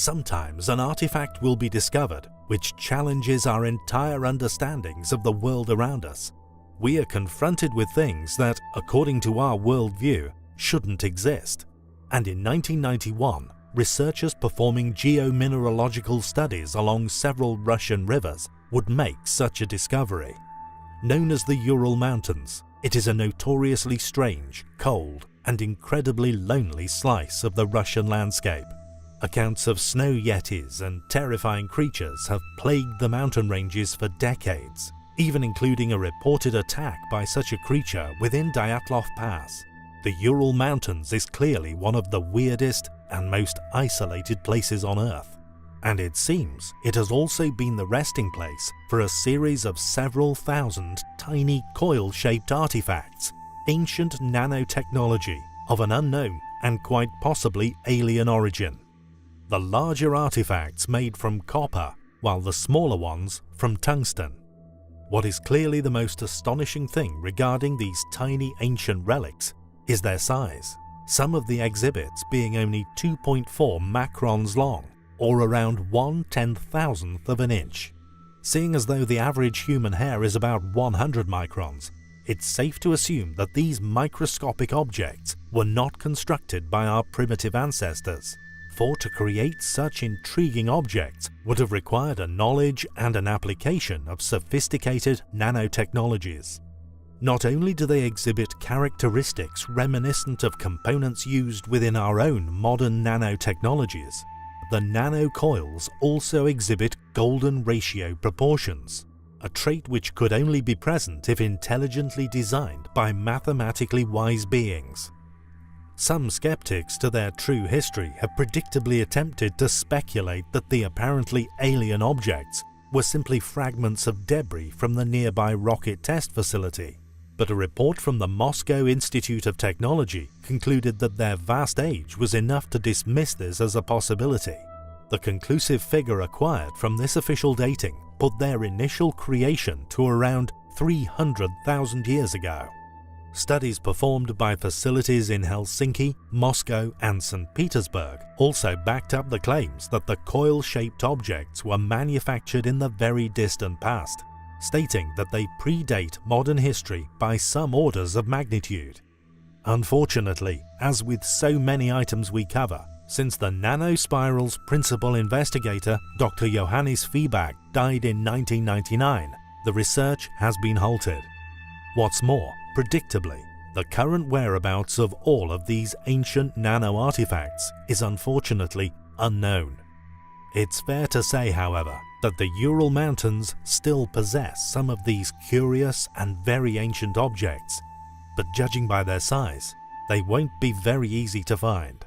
Sometimes an artifact will be discovered which challenges our entire understandings of the world around us. We are confronted with things that, according to our worldview, shouldn't exist. And in 1991, researchers performing geomineralogical studies along several Russian rivers would make such a discovery. Known as the Ural Mountains, it is a notoriously strange, cold, and incredibly lonely slice of the Russian landscape. Accounts of snow yetis and terrifying creatures have plagued the mountain ranges for decades, even including a reported attack by such a creature within Dyatlov Pass. The Ural Mountains is clearly one of the weirdest and most isolated places on Earth, and it seems it has also been the resting place for a series of several thousand tiny coil-shaped artifacts, ancient nanotechnology of an unknown and quite possibly alien origin. The larger artifacts made from copper, while the smaller ones from tungsten. What is clearly the most astonishing thing regarding these tiny ancient relics is their size, some of the exhibits being only 2.4 macrons long, or around 1/10,000th of an inch. Seeing as though the average human hair is about 100 microns, it's safe to assume that these microscopic objects were not constructed by our primitive ancestors. For to create such intriguing objects would have required a knowledge and an application of sophisticated nanotechnologies. Not only do they exhibit characteristics reminiscent of components used within our own modern nanotechnologies, the nanocoils also exhibit golden ratio proportions, a trait which could only be present if intelligently designed by mathematically wise beings. Some skeptics, to their true history, have predictably attempted to speculate that the apparently alien objects were simply fragments of debris from the nearby rocket test facility, but a report from the Moscow Institute of Technology concluded that their vast age was enough to dismiss this as a possibility. The conclusive figure acquired from this official dating put their initial creation to around 300,000 years ago. Studies performed by facilities in Helsinki, Moscow and St. Petersburg also backed up the claims that the coil-shaped objects were manufactured in the very distant past, stating that they predate modern history by some orders of magnitude. Unfortunately, as with so many items we cover, since the nanospiral's principal investigator, Dr. Johannes Feeback, died in 1999, the research has been halted. What's more, predictably, the current whereabouts of all of these ancient nano-artifacts is unfortunately unknown. It's fair to say, however, that the Ural Mountains still possess some of these curious and very ancient objects, but judging by their size, they won't be very easy to find.